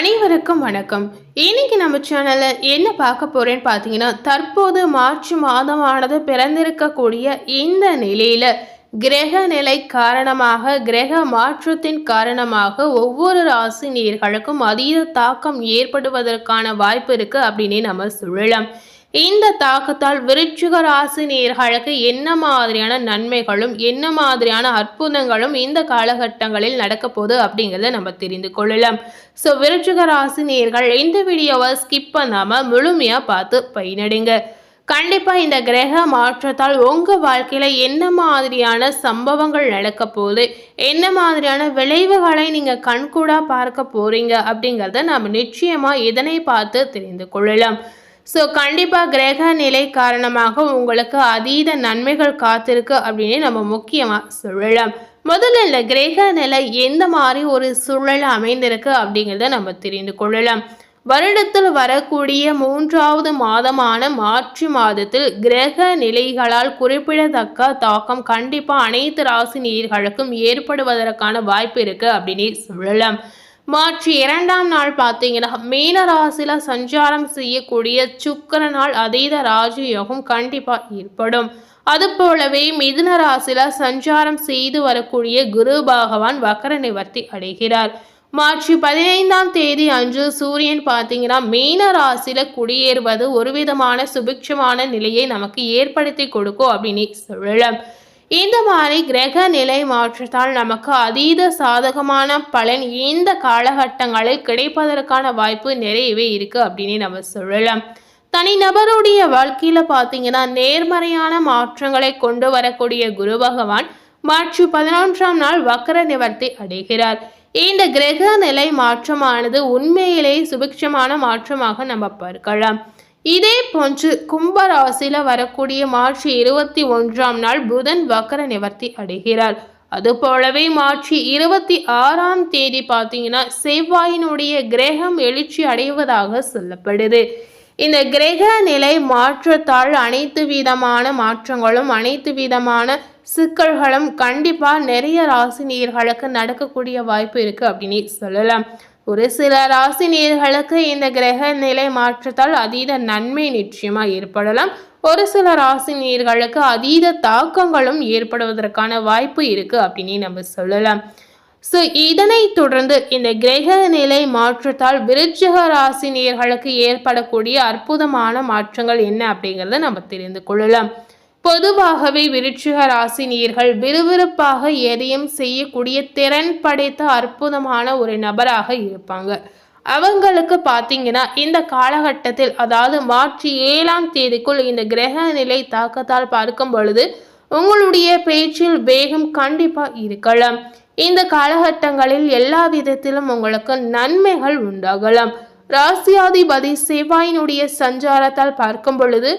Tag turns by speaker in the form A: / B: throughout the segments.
A: அனைவருக்கும் வணக்கம். இன்னைக்கு நம்ம சேனல்ல என்ன பார்க்க போறேன்னு பார்த்தீங்கன்னா, தற்போது மார்ச் மாதமானது பிறந்திருக்கக்கூடிய இந்த நிலையில கிரக நிலை காரணமாக, கிரக மாற்றத்தின் காரணமாக ஒவ்வொரு ராசி நேயர்களுக்கும் அதீத தாக்கம் ஏற்படுவதற்கான வாய்ப்பு இருக்கு அப்படின்னே நம்ம சொல்லலாம். இந்த தாக்கத்தால் விருச்சிக ராசி நேயர்களுக்கு என்ன மாதிரியான நன்மைகளும் என்ன மாதிரியான அற்புதங்களும் இந்த காலகட்டங்களில் நடக்க போகுது அப்படிங்கிறத நம்ம தெரிந்து கொள்ளலாம். ஸோ விருச்சிக ராசி நேயர்கள் இந்த வீடியோவை ஸ்கிப் பண்ணாம முழுமையா பார்த்து பயனடைங்க. கண்டிப்பா இந்த கிரக மாற்றத்தால் உங்க வாழ்க்கையில என்ன மாதிரியான சம்பவங்கள் நடக்க போகுது, என்ன மாதிரியான விளைவுகளை நீங்க கண்கூடா பார்க்க போறீங்க அப்படிங்கிறத நம்ம நிச்சயமா இதனை பார்த்து தெரிந்து கொள்ளலாம். ஸோ கண்டிப்பாக கிரக நிலை காரணமாக உங்களுக்கு அதீத நன்மைகள் காத்திருக்கு அப்படின்னு நம்ம முக்கியமாக சொல்லலாம். முதல்ல இந்த கிரக நிலை எந்த மாதிரி ஒரு சூழல் அமைந்திருக்கு அப்படிங்கிறத நம்ம தெரிந்து கொள்ளலாம். வருடத்தில் வரக்கூடிய 3வது மாதமான மார்ச் மாதத்தில் கிரக நிலைகளால் குறிப்பிடத்தக்க தாக்கம் கண்டிப்பாக அனைத்து ராசி நேயர்களுக்கும் ஏற்படுவதற்கான வாய்ப்பு இருக்கு அப்படின்னு சொல்லலாம். மார்ச் 2ஆம் நாள் பார்த்தீங்கன்னா மீன ராசியில சஞ்சாரம் செய்யக்கூடிய சுக்கிரனால் அதீத ராஜயோகம் கண்டிப்பா ஏற்படும். அது போலவே மிதுன ராசியில சஞ்சாரம் செய்து வரக்கூடிய குரு பகவான் வக்கர நிவர்த்தி அடைகிறார். மார்ச் 15ஆம் தேதி அன்று சூரியன் பார்த்தீங்கன்னா மீன ராசியில குடியேறுவது ஒரு விதமான சுபிக்ஷமான நிலையை நமக்கு ஏற்படுத்தி கொடுக்கும் அப்படின்னு சொல்லலாம். இந்த மாதிரி கிரக நிலை மாற்றத்தால் நமக்கு அதீத சாதகமான பலன் இந்த காலகட்டங்களில் கிடைப்பதற்கான வாய்ப்பு நிறையவே இருக்கு அப்படின்னு நம்ம சொல்லலாம். தனிநபருடைய வாழ்க்கையில பார்த்தீங்கன்னா நேர்மறையான மாற்றங்களை கொண்டு வரக்கூடிய குரு பகவான் மார்ச் 11ஆம் நாள் வக்கர நிவர்த்தி அடைகிறார். இந்த கிரக நிலை மாற்றமானது உண்மையிலே சுபிக்ஷமான மாற்றமாக நம்ம பார்க்கலாம். இதே போன்று கும்பராசியில வரக்கூடிய மார்ச் 21ஆம் நாள் புதன் வக்கர நிவர்த்தி அடைகிறார். அது போலவே மார்ச் 26ஆம் தேதி பார்த்தீங்கன்னா செவ்வாயினுடைய கிரகம் எழுச்சி அடைவதாக சொல்லப்படுது. இந்த கிரக நிலை மாற்றத்தால் அனைத்து விதமான மாற்றங்களும் அனைத்து விதமான சிக்கல்களும் கண்டிப்பா நிறைய ராசி நேயர்களுக்கு நடக்கக்கூடிய வாய்ப்பு இருக்கு அப்படின்னு சொல்லலாம். ஒரு சில ராசி நேயர்களுக்கு இந்த கிரக நிலை மாற்றத்தால் அதீத நன்மை நிச்சயமா ஏற்படலாம். ஒரு சில ராசி நேயர்களுக்கு அதீத தாக்கங்களும் ஏற்படுவதற்கான வாய்ப்பு இருக்கு அப்படின்னு நம்ம சொல்லலாம். ஸோ இதனை தொடர்ந்து இந்த கிரக நிலை மாற்றத்தால் விருச்சிக ராசி நேயர்களுக்கு ஏற்படக்கூடிய அற்புதமான மாற்றங்கள் என்ன அப்படிங்கிறத நம்ம தெரிந்து கொள்ளலாம். பொதுவாகவே விருச்சிக ராசி நேயர்கள் விறுவிறுப்பாக எதையும் செய்யக்கூடிய திறன் படைத்த அற்புதமான ஒரு நபராக இருப்பாங்க. அவங்களுக்கு பார்த்தீங்கன்னா இந்த காலகட்டத்தில் அதாவது மார்ச் 7ஆம் தேதிக்குள் இந்த கிரக நிலை தாக்கத்தால் பார்க்கும் பொழுது உங்களுடைய பேச்சில் வேகம் கண்டிப்பா இருக்கலாம். இந்த காலகட்டங்களில் எல்லா விதத்திலும் உங்களுக்கு நன்மைகள் உண்டாகலாம். ராசியாதிபதி செவ்வாயினுடைய சஞ்சாரத்தால் பார்க்கும் பொழுது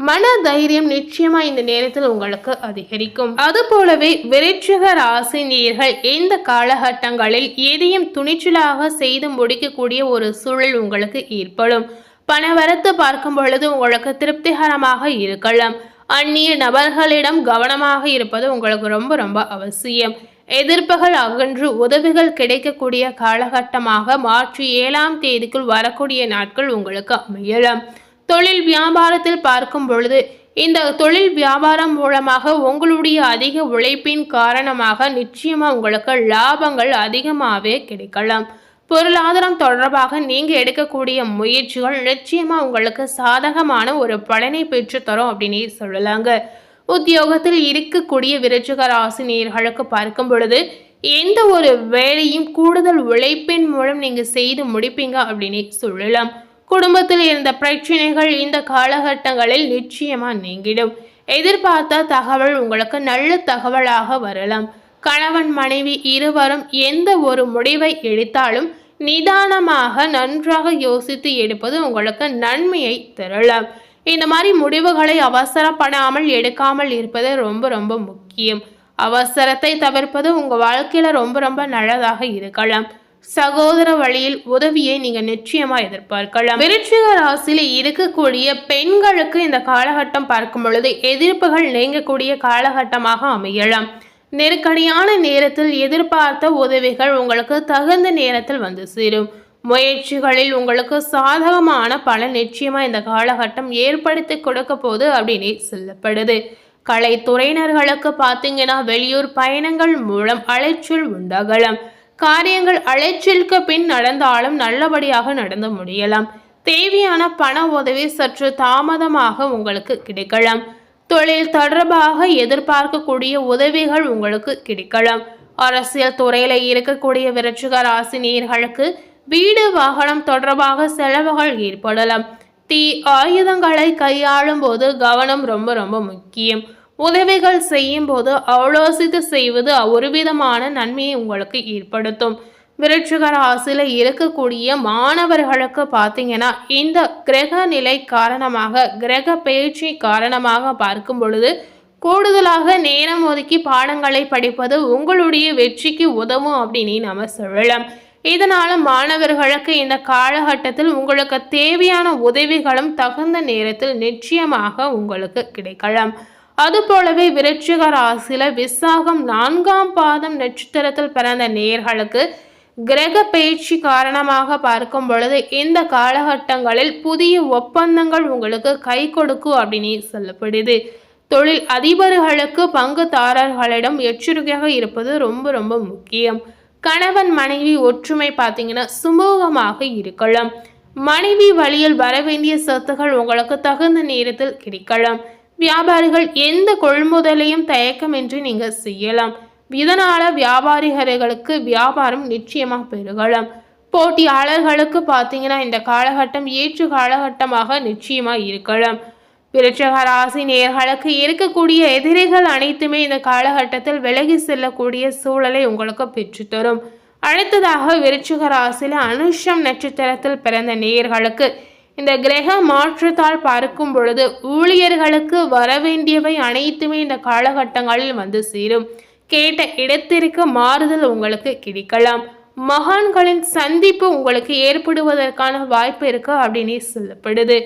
A: மன தைரியம் நிச்சயமா இந்த நேரத்தில் உங்களுக்கு அதிகரிக்கும். அது போலவே விருச்சிக ராசி நேயர்கள் இந்த காலகட்டங்களில் எதையும் துணிச்சலாக செய்து முடிக்கக்கூடிய ஒரு சூழல் உங்களுக்கு ஏற்படும். பணவரத்து பார்க்கும் பொழுது உங்களுக்கு திருப்திகரமாக இருக்கலாம். அந்நிய நபர்களிடம் கவனமாக இருப்பது உங்களுக்கு ரொம்ப ரொம்ப அவசியம். எதிர்ப்புகள் அகன்று உதவிகள் கிடைக்கக்கூடிய காலகட்டமாக மார்ச் 7ஆம் தேதிக்குள் வரக்கூடிய நாட்கள் உங்களுக்கு அமையலாம். தொழில் வியாபாரத்தில் பார்க்கும் பொழுது இந்த தொழில் வியாபாரம் மூலமாக உங்களுடைய அதிக உழைப்பின் காரணமாக நிச்சயமா உங்களுக்கு லாபங்கள் அதிகமாகவே கிடைக்கலாம். பொருளாதாரம் தொடர்பாக நீங்க எடுக்கக்கூடிய முயற்சிகள் நிச்சயமா உங்களுக்கு சாதகமான ஒரு பலனை பெற்று தரும் அப்படின்னு சொல்லலாங்க. உத்தியோகத்தில் இருக்கக்கூடிய விருச்சிக ராசி நேயர்களுக்கு பார்க்கும் பொழுது எந்த ஒரு வேலையும் கூடுதல் உழைப்பின் மூலம் நீங்க செய்து முடிப்பீங்க அப்படின்னு சொல்லலாம். குடும்பத்தில் இருந்த பிரச்சனைகள் இந்த காலகட்டங்களில் நிச்சயமா நீங்கிடும். எதிர்பார்த்த தகவல் உங்களுக்கு நல்ல தகவலாக வரலாம். கணவன் மனைவி இருவரும் எந்த ஒரு முடிவை எடுத்தாலும் நிதானமாக நன்றாக யோசித்து எடுப்பது உங்களுக்கு நன்மையை தரலாம். இந்த மாதிரி முடிவுகளை அவசரப்படாமல் எடுக்காமல் இருப்பது ரொம்ப ரொம்ப முக்கியம். அவசரத்தை தவிர்ப்பது உங்க வாழ்க்கையில ரொம்ப ரொம்ப நல்லதாக இருக்கலாம். சகோதர வழியில் உதவியை நீங்க நிச்சயமா எதிர்பார்க்கலாம். விருச்சிக ராசியில இருக்கக்கூடிய பெண்களுக்கு இந்த காலகட்டம் பார்க்கும் பொழுது எதிர்ப்புகள் நீங்கக்கூடிய காலகட்டமாக அமையலாம். நெருக்கடியான நேரத்தில் எதிர்பார்த்த உதவிகள் உங்களுக்கு தகுந்த நேரத்தில் வந்து சேரும். முயற்சிகளில் உங்களுக்கு சாதகமான பலன் நிச்சயமா இந்த காலகட்டம் ஏற்படுத்தி கொடுக்க போகுது அப்படின்னு சொல்லப்படுது. கலைத்துறையினர்களுக்கு பார்த்தீங்கன்னா வெளியூர் பயணங்கள் மூலம் அலைச்சல் உண்டாகலாம். காரியங்கள் அலைச்சலுக்கு பின் நடந்தாலும் நல்லபடியாக நடந்து முடியலாம். தேவையான பண உதவி சற்று தாமதமாக உங்களுக்கு கிடைக்கலாம். தொழில் தொடர்பாக எதிர்பார்க்கக்கூடிய உதவிகள் உங்களுக்கு கிடைக்கலாம். அரசியல் துறையில இருக்கக்கூடிய விருச்சிக ராசி நேயர்களுக்கு வீடு வாகனம் தொடர்பாக செலவுகள் ஏற்படலாம். தீ ஆயுதங்களை கையாளும் போது கவனம் ரொம்ப ரொம்ப முக்கியம். உதவிகள் செய்யும் போது ஆலோசித்து செய்வது ஒரு விதமான நன்மையை உங்களுக்கு ஏற்படுத்தும். விருச்சிக ராசியில இருக்கக்கூடிய மாணவர்களுக்கு பார்த்தீங்கன்னா இந்த கிரக நிலை காரணமாக, கிரக பயிற்சி காரணமாக பார்க்கும் பொழுது கூடுதலாக நேரம் ஒதுக்கி பாடங்களை படிப்பது உங்களுடைய வெற்றிக்கு உதவும் அப்படின்னு நம்ம சொல்லலாம். இதனால மாணவர்களுக்கு இந்த காலகட்டத்தில் உங்களுக்கு தேவையான உதவிகளும் தகுந்த நேரத்தில் நிச்சயமாக உங்களுக்கு கிடைக்கலாம். அதுபோலவே விருச்சிக ராசியில விசாகம் 4ஆம் பாதம் நட்சத்திரத்தில் பிறந்த நேயர்களுக்கு கிரக பயிற்சி காரணமாக பார்க்கும் பொழுது இந்த காலகட்டங்களில் புதிய ஒப்பந்தங்கள் உங்களுக்கு கை கொடுக்கும் அப்படின்னு சொல்லப்படுது. தொழில் அதிபர்களுக்கு பங்குதாரர்களிடம் எச்சரிக்கையாக இருப்பது ரொம்ப ரொம்ப முக்கியம். கணவன் மனைவி ஒற்றுமை பார்த்தீங்கன்னா சுமூகமாக இருக்கலாம். மனைவி வழியில் வரவேண்டிய சொத்துகள் உங்களுக்கு தகுந்த நேரத்தில் கிடைக்கலாம். வியாபாரிகள் எந்த கொள்முதலையும் தயக்கமின்றி நீங்க செய்யலாம். இதனால வியாபாரிகளுக்கு வியாபாரம் நிச்சயமாக பெருகலாம். போட்டியாளர்களுக்கு பார்த்தீங்கன்னா இந்த காலகட்டம் ஏற்று காலகட்டமாக நிச்சயமா இருக்கலாம். விருச்சிக ராசி நேயர்களுக்கு இருக்கக்கூடிய எதிரிகள் அனைத்துமே இந்த காலகட்டத்தில் விலகி செல்லக்கூடிய சூழலை உங்களுக்கு பெற்றுத்தரும். அடுத்ததாக விருச்சிக ராசியில அனுஷம் நட்சத்திரத்தில் பிறந்த நேயர்களுக்கு இந்த கிரக மாற்றத்தால் பார்க்கும் பொழுது ஊழியர்களுக்கு வரவேண்டியவை அனைத்துமே இந்த காலகட்டங்களில் வந்து சேரும். கேட்ட இடத்திற்கு மாறுதல் உங்களுக்கு கிடைக்கலாம். மகான்களின் சந்திப்பு உங்களுக்கு ஏற்படுவதற்கான வாய்ப்பு இருக்கு அப்படின்னு சொல்லப்படுது.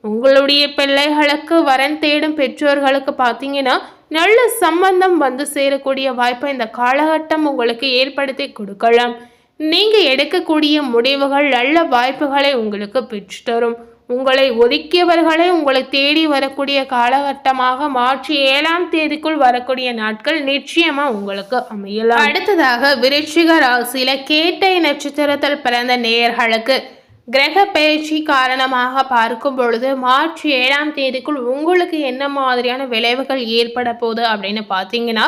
A: உங்களுடைய பிள்ளைகளுக்கு வரன் தேடும் பெற்றோர்களுக்கு பார்த்தீங்கன்னா நல்ல சம்பந்தம் வந்து சேரக்கூடிய வாய்ப்பை இந்த காலகட்டம் உங்களுக்கு ஏற்படுத்தி கொடுக்கலாம். நீங்க எடுக்கக்கூடிய முடிவுகள் நல்ல வாய்ப்புகளை உங்களுக்கு பெற்றுத்தரும். உங்களை ஒதுக்கியவர்களை உங்களை தேடி வரக்கூடிய காலகட்டமாக மாற்றி 7ஆம் தேதிக்குள் வரக்கூடிய நாட்கள் நிச்சயமா உங்களுக்கு அமையலாம். அடுத்ததாக விருச்சிக ராசியில கேட்டை நட்சத்திரத்தில் பிறந்த நேயர்களுக்கு கிரக பயிற்சி காரணமாக பார்க்கும் பொழுது மார்ச் 7ஆம் தேதிக்குள் உங்களுக்கு என்ன மாதிரியான விளைவுகள் ஏற்பட போகுது அப்படின்னு பார்த்தீங்கன்னா,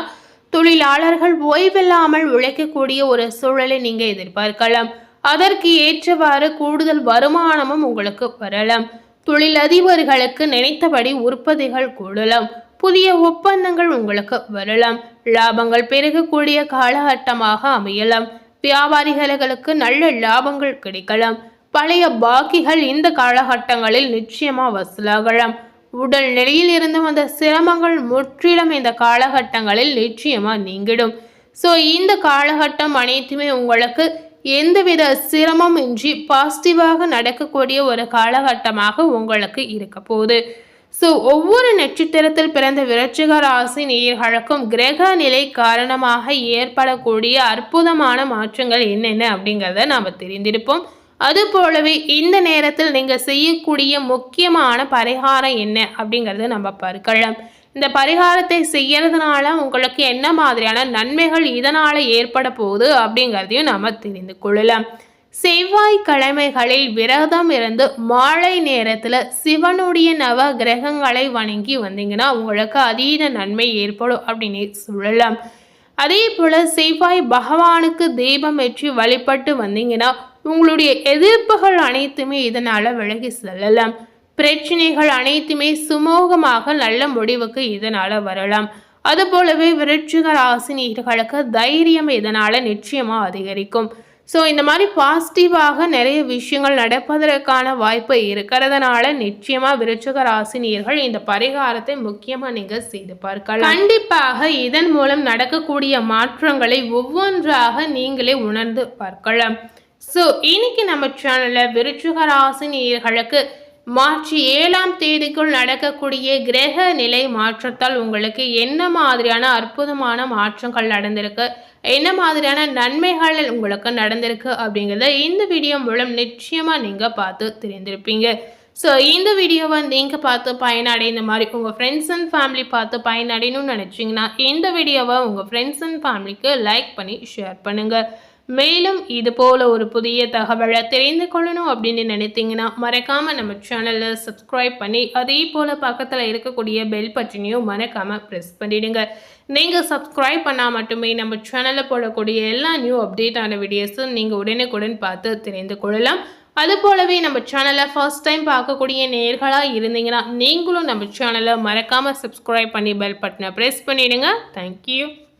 A: தொழிலாளர்கள் ஓய்வில்லாமல் உழைக்கக்கூடிய ஒரு சூழலை நீங்க எதிர்பார்க்கலாம். அதற்கு ஏற்றவாறு கூடுதல் வருமானமும் உங்களுக்கு வரலாம். தொழிலதிபர்களுக்கு நினைத்தபடி உற்பத்திகள் கூடலாம். புதிய ஒப்பந்தங்கள் உங்களுக்கு வரலாம். லாபங்கள் பெருகக்கூடிய காலகட்டமாக அமையலாம். வியாபாரிகளுக்கு நல்ல லாபங்கள் கிடைக்கலாம். பழைய பாக்கிகள் இந்த காலகட்டங்களில் நிச்சயமா வசூலாகலாம். உடல் நிலையில் இருந்து வந்த சிரமங்கள் முற்றிலும் இந்த காலகட்டங்களில் நிச்சயமா நீங்கிடும். ஸோ இந்த காலகட்டம் அனைத்துமே உங்களுக்கு எந்தவித சிரமம் இன்றி பாசிட்டிவாக நடக்கக்கூடிய ஒரு காலகட்டமாக உங்களுக்கு இருக்க போகுது. ஸோ ஒவ்வொரு நட்சத்திரத்தில் பிறந்த விருச்சிக ராசி நேயர்களுக்கும் கிரக நிலை காரணமாக ஏற்படக்கூடிய அற்புதமான மாற்றங்கள் என்னென்ன அப்படிங்கிறத நாம் தெரிந்திருப்போம். அது போலவே இந்த நேரத்தில் நீங்கள் செய்யக்கூடிய முக்கியமான பரிகாரம் என்ன அப்படிங்கிறத நம்ம பார்க்கலாம். இந்த பரிகாரத்தை செய்யறதுனால உங்களுக்கு என்ன மாதிரியான நன்மைகள் இதனால ஏற்பட போகுது அப்படிங்கிறதையும் நம்ம தெரிந்து கொள்ளலாம். செவ்வாய்க்கிழமைகளில் விரதம் இருந்து மாலை நேரத்தில் சிவனுடைய நவ கிரகங்களை வணங்கி வந்தீங்கன்னா உங்களுக்கு அதீத நன்மை ஏற்படும் அப்படின்னு சொல்லலாம். அதே போல செவ்வாய் பகவானுக்கு தீபம் ஏற்றி வழிபட்டு வந்தீங்கன்னா உங்களுடைய எதிர்ப்புகள் அனைத்துமே இதனால விலகி செல்லலாம். பிரச்சனைகள் அனைத்துமே சுமூகமாக நல்ல முடிவுக்கு இதனால வரலாம். அதுபோலவே விருச்சிக ராசினியர்களுக்கு தைரியம் இதனால நிச்சயமா அதிகரிக்கும். ஸோ இந்த மாதிரி பாசிட்டிவாக நிறைய விஷயங்கள் நடப்பதற்கான வாய்ப்பு இருக்கிறதுனால நிச்சயமா விருச்சிக ராசினியர்கள் இந்த பரிகாரத்தை முக்கியமா நீங்க செய்து பார்க்கலாம். கண்டிப்பாக இதன் மூலம் நடக்கக்கூடிய மாற்றங்களை ஒவ்வொன்றாக நீங்களே உணர்ந்து பார்க்கலாம். ஸோ இன்னைக்கு நம்ம சேனல்ல விருச்சிக ராசினியர்களுக்கு மார்ச் 7ஆம் தேதிக்குள் நடக்கக்கூடிய கிரக நிலை மாற்றத்தால் உங்களுக்கு என்ன மாதிரியான அற்புதமான மாற்றங்கள் நடந்திருக்கு, என்ன மாதிரியான நன்மைகள் உங்களுக்கு நடந்திருக்கு அப்படிங்கிறத இந்த வீடியோ மூலம் நிச்சயமாக நீங்கள் பார்த்து தெரிந்திருப்பீங்க. ஸோ இந்த வீடியோவை நீங்கள் பார்த்து பயனடைந்த மாதிரி உங்கள் ஃப்ரெண்ட்ஸ் அண்ட் ஃபேமிலி பார்த்து பயனடையணும்னு நினச்சிங்கன்னா இந்த வீடியோவை உங்கள் ஃப்ரெண்ட்ஸ் அண்ட் ஃபேமிலிக்கு லைக் பண்ணி ஷேர் பண்ணுங்கள். மேலும் இது போல் ஒரு புதிய தகவலை தெரிந்து கொள்ளணும் அப்படின்னு நினைத்தீங்கன்னா மறக்காமல் நம்ம சேனலில் சப்ஸ்கிரைப் பண்ணி அதே போல் பக்கத்தில் இருக்கக்கூடிய பெல் பட்டனையும் மறக்காமல் ப்ரெஸ் பண்ணிவிடுங்க. நீங்கள் சப்ஸ்கிரைப் பண்ணால் மட்டுமே நம்ம சேனலில் போடக்கூடிய எல்லா நியூ அப்டேட்டான வீடியோஸும் நீங்கள் உடனுக்குடன் பார்த்து தெரிந்து கொள்ளலாம். அது போலவே நம்ம சேனலை ஃபர்ஸ்ட் டைம் பார்க்கக்கூடிய நேர்களாக இருந்தீங்கன்னா நீங்களும் நம்ம சேனலை மறக்காமல் சப்ஸ்கிரைப் பண்ணி பெல் பட்டனை ப்ரெஸ் பண்ணிவிடுங்க. தேங்க்யூ.